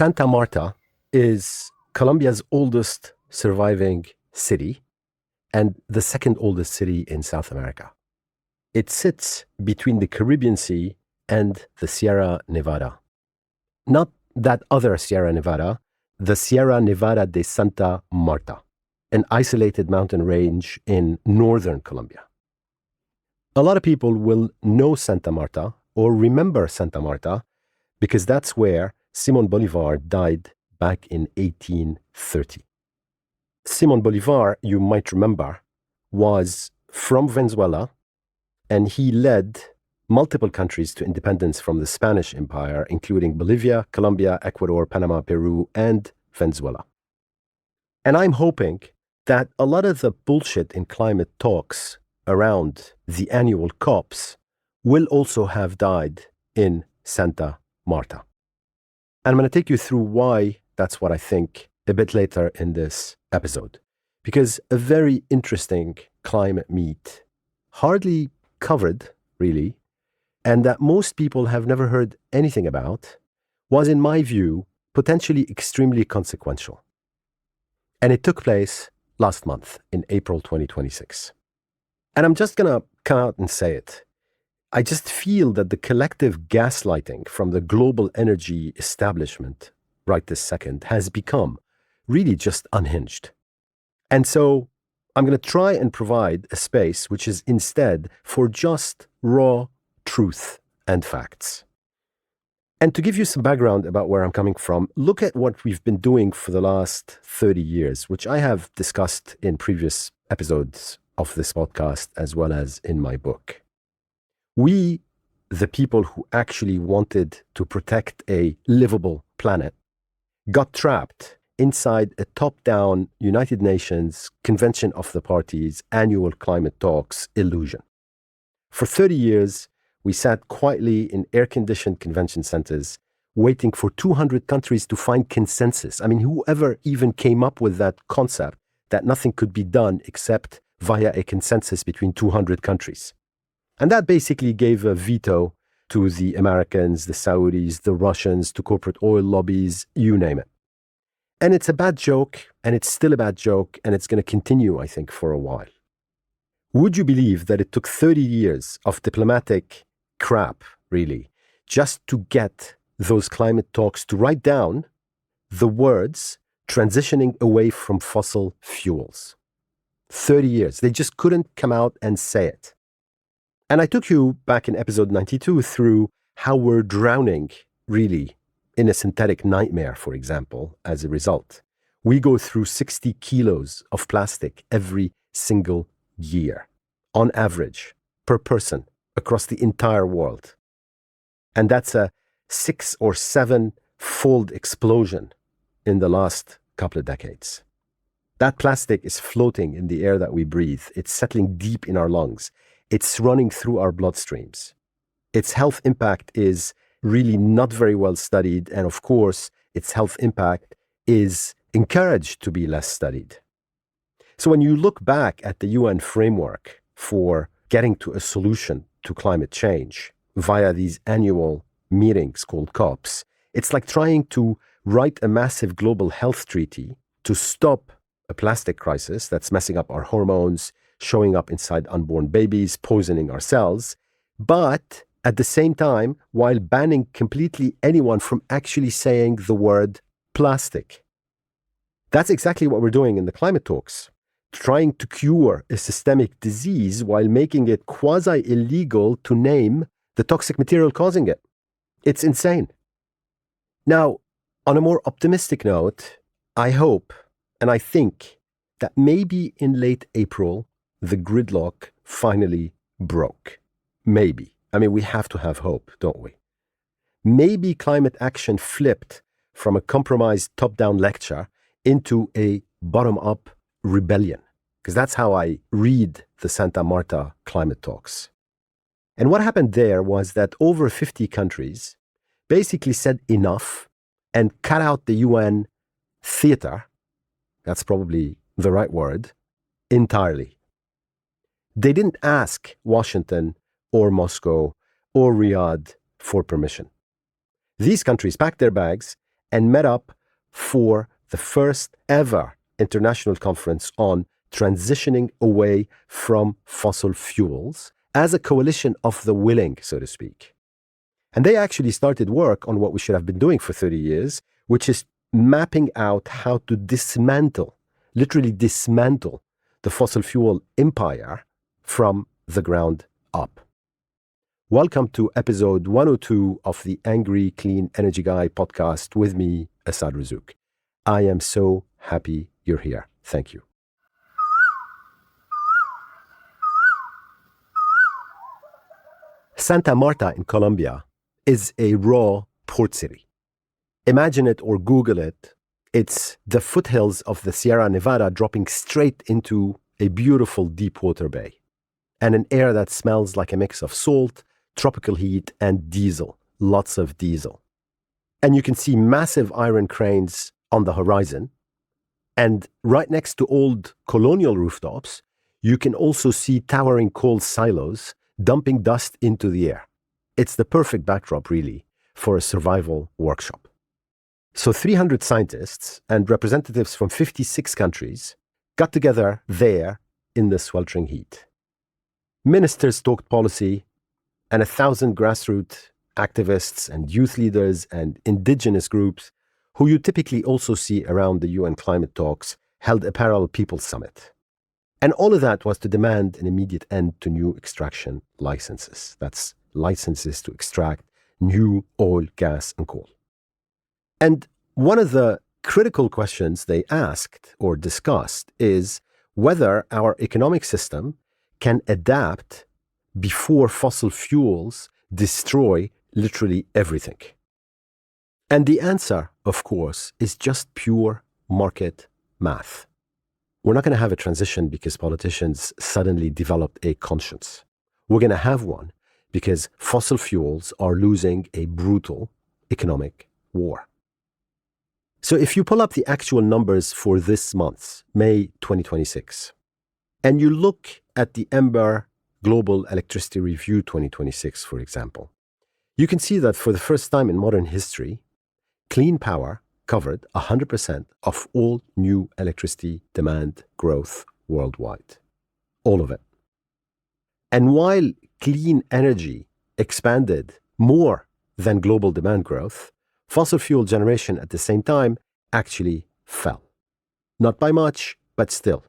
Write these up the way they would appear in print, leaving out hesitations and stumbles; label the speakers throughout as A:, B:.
A: Santa Marta is Colombia's oldest surviving city and the second oldest city in South America. It sits between the Caribbean Sea and the Sierra Nevada. Not that other Sierra Nevada, the Sierra Nevada de Santa Marta, an isolated mountain range in northern Colombia. A lot of people will know Santa Marta or remember Santa Marta because that's where Simón Bolívar died back in 1830. Simón Bolívar, you might remember, was from Venezuela, and he led multiple countries to independence from the Spanish Empire, including Bolivia, Colombia, Ecuador, Panama, Peru, and Venezuela. And I'm hoping that a lot of the bullshit in climate talks around the annual COPs will also have died in Santa Marta. And I'm going to take you through why that's what I think a bit later in this episode. Because a very interesting climate meet, hardly covered really, and that most people have never heard anything about, was in my view potentially extremely consequential. And it took place last month in April 2026. And I'm just going to come out and say it. I just feel that the collective gaslighting from the global energy establishment right this second has become really just unhinged. And so I'm going to try and provide a space which is instead for just raw truth and facts. And to give you some background about where I'm coming from, look at what we've been doing for the last 30 years, which I have discussed in previous episodes of this podcast as well as in my book. We, the people who actually wanted to protect a livable planet, got trapped inside a top-down United Nations Convention of the Parties annual climate talks illusion. For 30 years, we sat quietly in air-conditioned convention centers waiting for 200 countries to find consensus. I mean, whoever even came up with that concept that nothing could be done except via a consensus between 200 countries. And that basically gave a veto to the Americans, the Saudis, the Russians, to corporate oil lobbies, you name it. And it's a bad joke, and it's still a bad joke, and it's going to continue, I think, for a while. Would you believe that it took 30 years of diplomatic crap, really, just to get those climate talks to write down the words transitioning away from fossil fuels? 30 years. They just couldn't come out and say it. And I took you back in episode 92 through how we're drowning, really, in a synthetic nightmare, for example, as a result. We go through 60 kilos of plastic every single year, on average, per person, across the entire world. And that's a 6 or 7-fold explosion in the last couple of decades. That plastic is floating in the air that we breathe. It's settling deep in our lungs. It's running through our bloodstreams. Its health impact is really not very well studied. And of course, its health impact is encouraged to be less studied. So when you look back at the UN framework for getting to a solution to climate change via these annual meetings called COPs, it's like trying to write a massive global health treaty to stop a plastic crisis that's messing up our hormones, showing up inside unborn babies, poisoning our cells, but at the same time, while banning completely anyone from actually saying the word plastic. That's exactly what we're doing in the climate talks, trying to cure a systemic disease while making it quasi-illegal to name the toxic material causing it. It's insane. Now, on a more optimistic note, I hope and I think that maybe in late April, the gridlock finally broke. Maybe. I mean, we have to have hope, don't we? Maybe climate action flipped from a compromised top-down lecture into a bottom-up rebellion, because that's how I read the Santa Marta climate talks. And what happened there was that over 50 countries basically said enough and cut out the UN theater, that's probably the right word, entirely. They didn't ask Washington or Moscow or Riyadh for permission. These countries packed their bags and met up for the first ever international conference on transitioning away from fossil fuels as a coalition of the willing, so to speak. And they actually started work on what we should have been doing for 30 years, which is mapping out how to literally dismantle the fossil fuel empire from the ground up. Welcome to episode 102 of the Angry Clean Energy Guy podcast with me, Asad Razouk. I am so happy you're here. Thank you. Santa Marta in Colombia is a raw port city. Imagine it or Google it. It's the foothills of the Sierra Nevada dropping straight into a beautiful deep water bay, and an air that smells like a mix of salt, tropical heat, and diesel, lots of diesel. And you can see massive iron cranes on the horizon. And right next to old colonial rooftops, you can also see towering coal silos dumping dust into the air. It's the perfect backdrop, really, for a survival workshop. So 300 scientists and representatives from 56 countries got together there in the sweltering heat. Ministers talked policy, and 1,000 grassroots activists and youth leaders and indigenous groups, who you typically also see around the UN climate talks, held a parallel People's Summit. And all of that was to demand an immediate end to new extraction licenses. That's licenses to extract new oil, gas, and coal. And one of the critical questions they asked or discussed is whether our economic system can adapt before fossil fuels destroy literally everything. And the answer, of course, is just pure market math. We're not going to have a transition because politicians suddenly developed a conscience. We're going to have one because fossil fuels are losing a brutal economic war. So if you pull up the actual numbers for this month, May 2026, and you look at the Ember Global Electricity Review 2026, for example, you can see that for the first time in modern history, clean power covered 100% of all new electricity demand growth worldwide. All of it. And while clean energy expanded more than global demand growth, fossil fuel generation at the same time actually fell. Not by much, but still.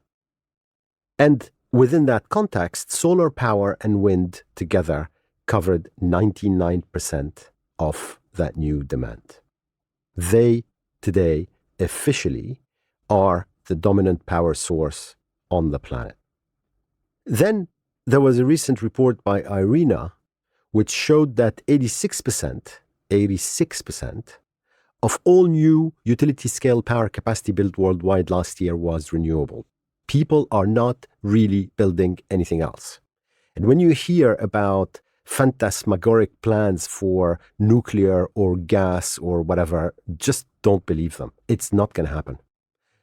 A: And within that context, solar power and wind together covered 99% of that new demand. They today officially are the dominant power source on the planet. Then there was a recent report by IRENA which showed that 86% of all new utility-scale power capacity built worldwide last year was renewable. People are not really building anything else. And when you hear about phantasmagoric plans for nuclear or gas or whatever, just don't believe them. It's not going to happen.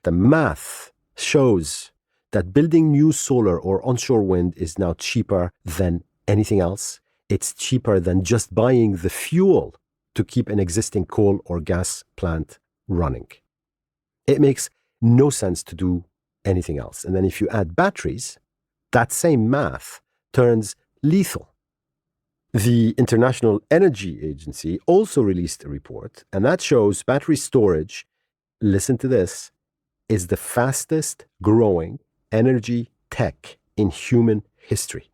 A: The math shows that building new solar or onshore wind is now cheaper than anything else. It's cheaper than just buying the fuel to keep an existing coal or gas plant running. It makes no sense to do anything else. And then if you add batteries, that same math turns lethal. The International Energy Agency also released a report, and that shows battery storage, listen to this, is the fastest growing energy tech in human history.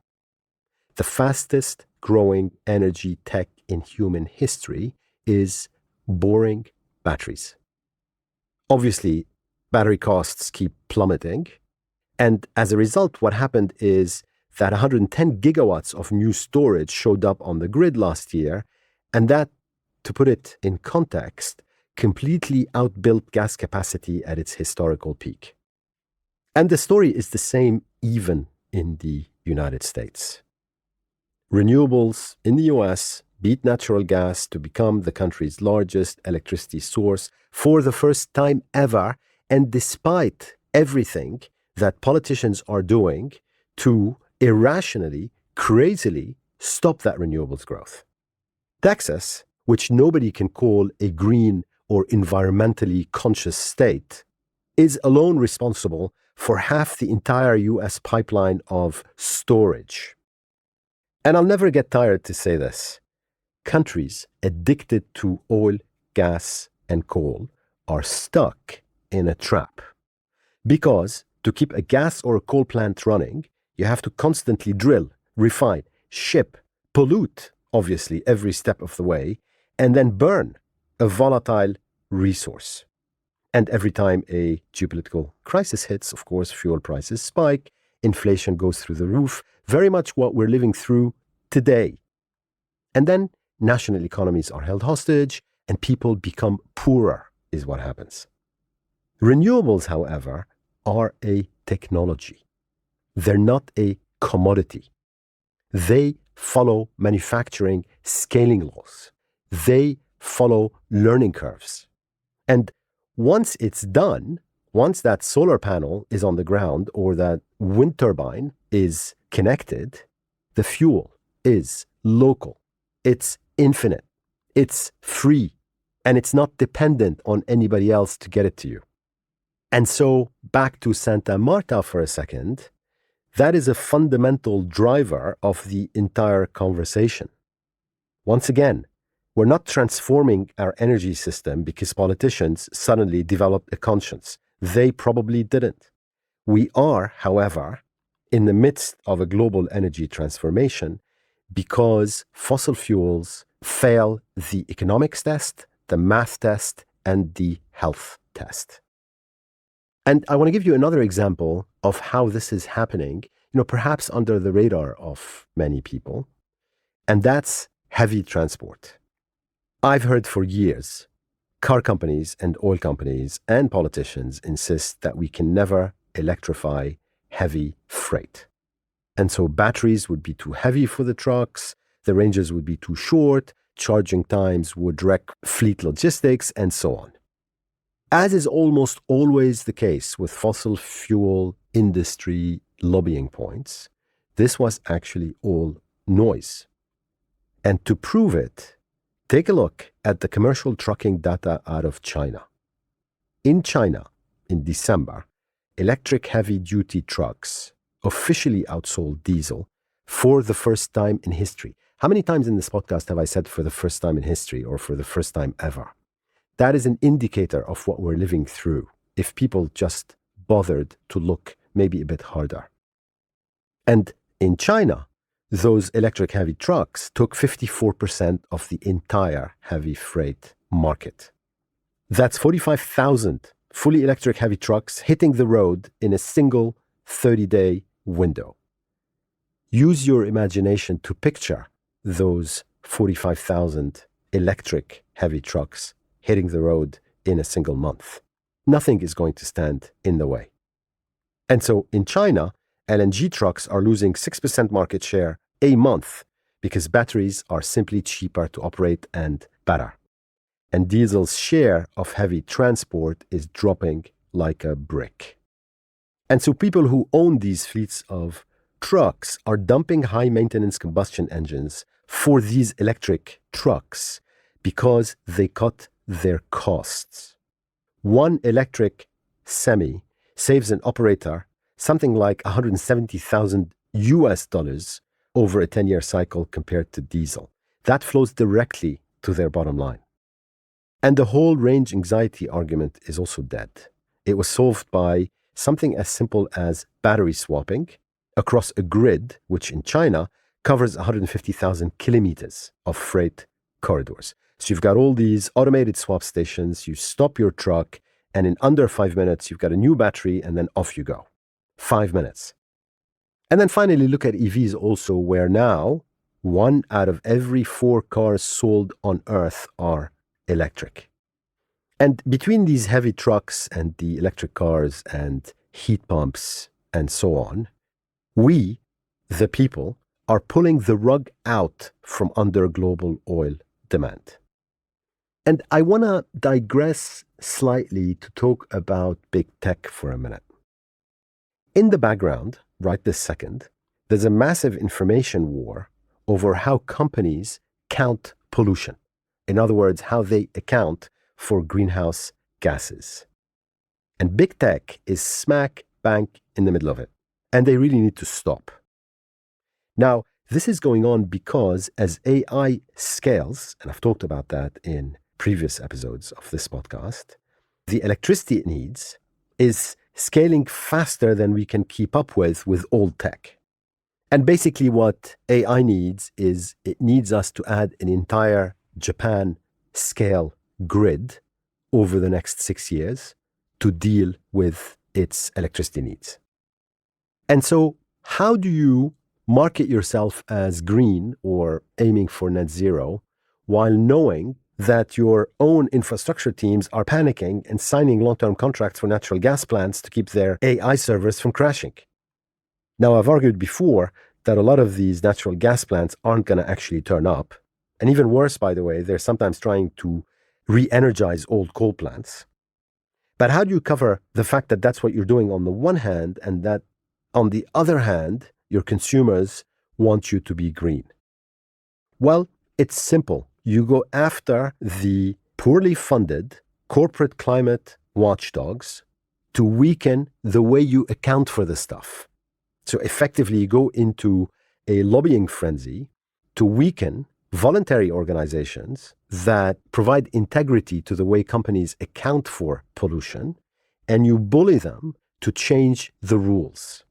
A: The fastest growing energy tech in human history is boring batteries. Obviously, battery costs keep plummeting. And as a result, what happened is that 110 gigawatts of new storage showed up on the grid last year. And that, to put it in context, completely outbuilt gas capacity at its historical peak. And the story is the same even in the United States. Renewables in the US beat natural gas to become the country's largest electricity source for the first time ever, and despite everything that politicians are doing to irrationally, crazily stop that renewables growth. Texas, which nobody can call a green or environmentally conscious state is alone responsible for half the entire US pipeline of storage. And I'll never get tired to say this. Countries addicted to oil, gas, and coal are stuck in a trap. Because to keep a gas or a coal plant running, you have to constantly drill, refine, ship, pollute, obviously, every step of the way, and then burn a volatile resource. And every time a geopolitical crisis hits, of course, fuel prices spike, inflation goes through the roof, very much what we're living through today. And then national economies are held hostage and people become poorer, is what happens. Renewables, however, are a technology. They're not a commodity. They follow manufacturing scaling laws. They follow learning curves. And once it's done, once that solar panel is on the ground or that wind turbine is connected, the fuel is local. It's infinite. It's free. And it's not dependent on anybody else to get it to you. And so back to Santa Marta for a second, that is a fundamental driver of the entire conversation. Once again, we're not transforming our energy system because politicians suddenly developed a conscience. They probably didn't. We are, however, in the midst of a global energy transformation because fossil fuels fail the economics test, the math test, and the health test. And I want to give you another example of how this is happening, perhaps under the radar of many people, and that's heavy transport. I've heard for years, car companies and oil companies and politicians insist that we can never electrify heavy freight. And so batteries would be too heavy for the trucks, the ranges would be too short, charging times would wreck fleet logistics, and so on. As is almost always the case with fossil fuel industry lobbying points, this was actually all noise. And to prove it, take a look at the commercial trucking data out of China. In China, in December, electric heavy-duty trucks officially outsold diesel for the first time in history. How many times in this podcast have I said for the first time in history or for the first time ever? That is an indicator of what we're living through, if people just bothered to look maybe a bit harder. And in China, those electric heavy trucks took 54% of the entire heavy freight market. That's 45,000 fully electric heavy trucks hitting the road in a single 30-day window. Use your imagination to picture those 45,000 electric heavy trucks hitting the road in a single month. Nothing is going to stand in the way. And so in China, LNG trucks are losing 6% market share a month because batteries are simply cheaper to operate and better. And diesel's share of heavy transport is dropping like a brick. And so people who own these fleets of trucks are dumping high-maintenance combustion engines for these electric trucks because they cut their costs. One electric semi saves an operator something like $170,000 over a 10-year cycle compared to diesel. That flows directly to their bottom line. And the whole range anxiety argument is also dead. It was solved by something as simple as battery swapping across a grid, which in China covers 150,000 kilometers of freight corridors. So you've got all these automated swap stations, you stop your truck, and in under 5 minutes, you've got a new battery, and then off you go. 5 minutes. And then finally, look at EVs also, where now 1 out of every 4 cars sold on Earth are electric. And between these heavy trucks and the electric cars and heat pumps and so on, we, the people, are pulling the rug out from under global oil demand. And I want to digress slightly to talk about big tech for a minute. In the background, right this second, there's a massive information war over how companies count pollution. In other words, how they account for greenhouse gases. And big tech is smack bang in the middle of it. And they really need to stop. Now, this is going on because as AI scales, and I've talked about that in previous episodes of this podcast, the electricity it needs is scaling faster than we can keep up with old tech. And basically what AI needs is it needs us to add an entire Japan scale grid over the next 6 years to deal with its electricity needs. And so how do you market yourself as green or aiming for net zero while knowing that your own infrastructure teams are panicking and signing long-term contracts for natural gas plants to keep their AI servers from crashing? Now, I've argued before that a lot of these natural gas plants aren't going to actually turn up. And even worse, by the way, they're sometimes trying to re-energize old coal plants. But how do you cover the fact that that's what you're doing on the one hand, and that on the other hand, your consumers want you to be green? Well, it's simple. You go after the poorly funded corporate climate watchdogs to weaken the way you account for this stuff. So effectively, you go into a lobbying frenzy to weaken voluntary organizations that provide integrity to the way companies account for pollution, and you bully them to change the rules.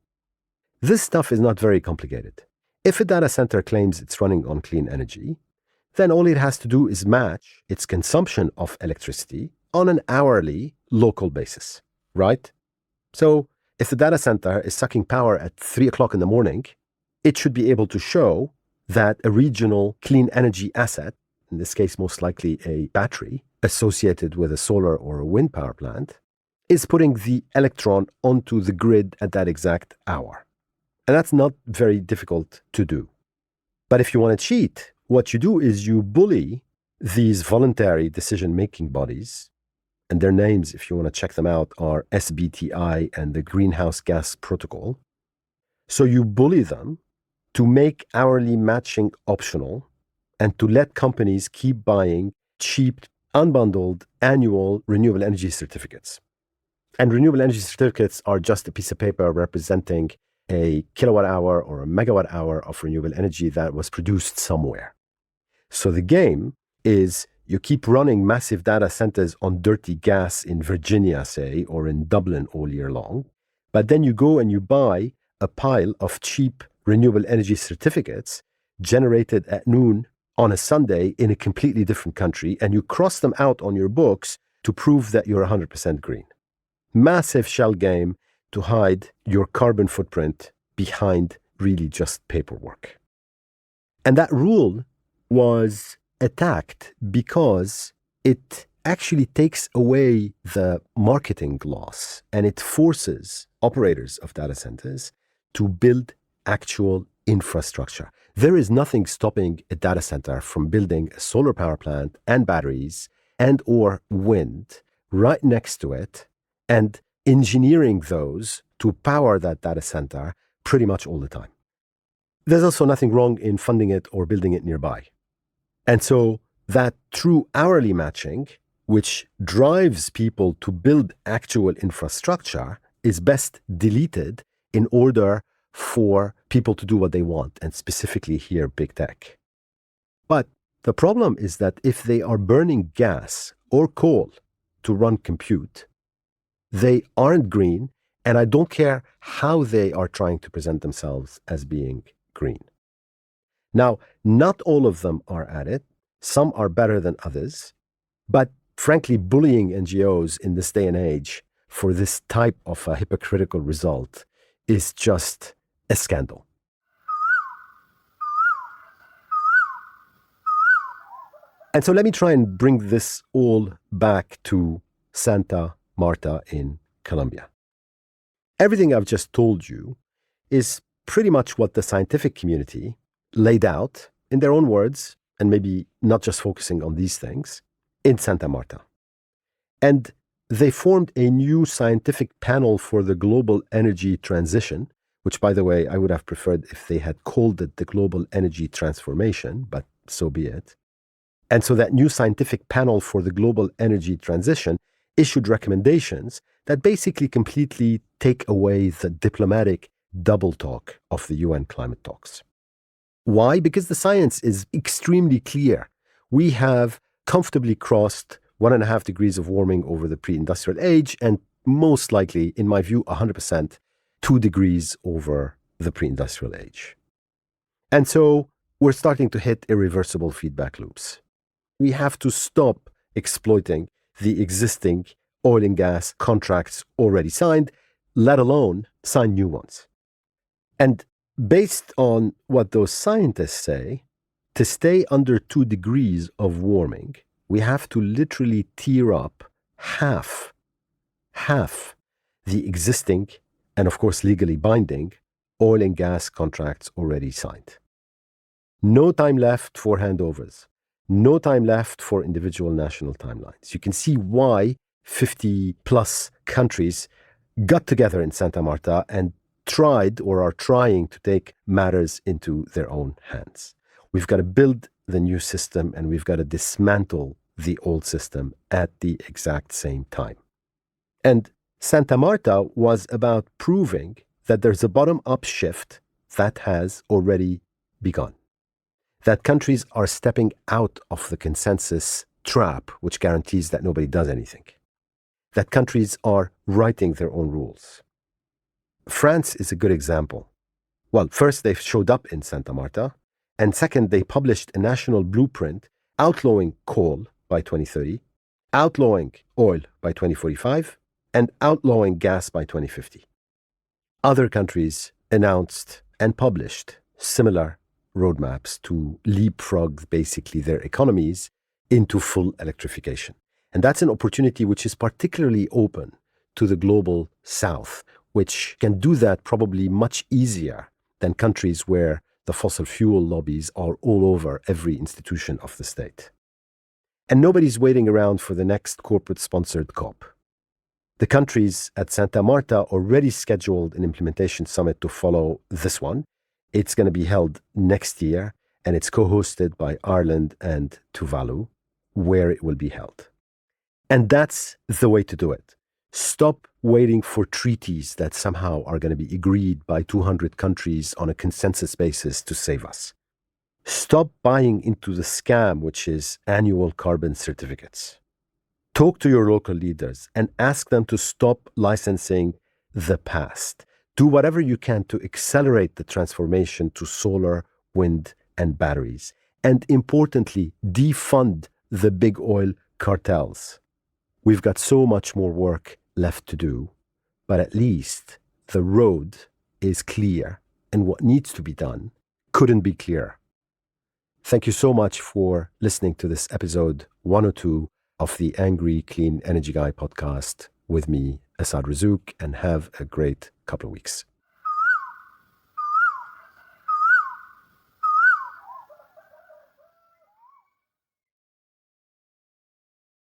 A: This stuff is not very complicated. If a data center claims it's running on clean energy, then all it has to do is match its consumption of electricity on an hourly local basis, right? So if the data center is sucking power at 3 o'clock in the morning, it should be able to show that a regional clean energy asset, in this case most likely a battery associated with a solar or a wind power plant, is putting the electron onto the grid at that exact hour. And that's not very difficult to do. But if you want to cheat, what you do is you bully these voluntary decision-making bodies, and their names, if you want to check them out, are SBTI and the Greenhouse Gas Protocol. So you bully them to make hourly matching optional and to let companies keep buying cheap, unbundled annual renewable energy certificates. And renewable energy certificates are just a piece of paper representing a kilowatt hour or a megawatt hour of renewable energy that was produced somewhere. So the game is you keep running massive data centers on dirty gas in Virginia, say, or in Dublin all year long, but then you go and you buy a pile of cheap renewable energy certificates generated at noon on a Sunday in a completely different country, and you cross them out on your books to prove that you're 100% green. Massive shell game to hide your carbon footprint behind really just paperwork. And that rule was attacked because it actually takes away the marketing gloss and it forces operators of data centers to build actual infrastructure. There is nothing stopping a data center from building a solar power plant and batteries and or wind right next to it and engineering those to power that data center pretty much all the time. There's also nothing wrong in funding it or building it nearby. And so that true hourly matching, which drives people to build actual infrastructure, is best deleted in order for people to do what they want, and specifically here, big tech. But the problem is that if they are burning gas or coal to run compute, they aren't green, and I don't care how they are trying to present themselves as being green. Now, not all of them are at it. Some are better than others. But frankly, bullying NGOs in this day and age for this type of a hypocritical result is just a scandal. And so let me try and bring this all back to Santa Marta in Colombia. Everything I've just told you is pretty much what the scientific community laid out in their own words, and maybe not just focusing on these things, in Santa Marta. And they formed a new scientific panel for the global energy transition, which, by the way, I would have preferred if they had called it the global energy transformation, but so be it. And so that new scientific panel for the global energy transition issued recommendations that basically completely take away the diplomatic double talk of the UN climate talks. Why? Because the science is extremely clear. We have comfortably crossed 1.5 degrees of warming over the pre-industrial age, and most likely, in my view, 100%, 2 degrees over the pre-industrial age. And so we're starting to hit irreversible feedback loops. We have to stop exploiting the existing oil and gas contracts already signed, let alone sign new ones. And based on what those scientists say, to stay under 2 degrees of warming, we have to literally tear up half the existing and, of course, legally binding oil and gas contracts already signed. No time left for handovers. No time left for individual national timelines. You can see why 50 plus countries got together in Santa Marta and tried or are trying to take matters into their own hands. We've got to build the new system and we've got to dismantle the old system at the exact same time. And Santa Marta was about proving that there's a bottom-up shift that has already begun. That countries are stepping out of the consensus trap, which guarantees that nobody does anything. That countries are writing their own rules. France is a good example. Well, first, they showed up in Santa Marta, and second, they published a national blueprint outlawing coal by 2030, outlawing oil by 2045, and outlawing gas by 2050. Other countries announced and published similar roadmaps to leapfrog basically their economies into full electrification. And that's an opportunity which is particularly open to the global south, which can do that probably much easier than countries where the fossil fuel lobbies are all over every institution of the state. And nobody's waiting around for the next corporate-sponsored COP. The countries at Santa Marta already scheduled an implementation summit to follow this one. It's going to be held next year, and it's co-hosted by Ireland and Tuvalu, where it will be held. And that's the way to do it. Stop waiting for treaties that somehow are going to be agreed by 200 countries on a consensus basis to save us. Stop buying into the scam, which is annual carbon certificates. Talk to your local leaders and ask them to stop licensing the past. Do whatever you can to accelerate the transformation to solar, wind, and batteries. And importantly, defund the big oil cartels. We've got so much more work left to do, but at least the road is clear, and what needs to be done couldn't be clearer. Thank you so much for listening to this episode 102 of the Angry Clean Energy Guy podcast with me, Asad Razouk, and have a great couple of weeks.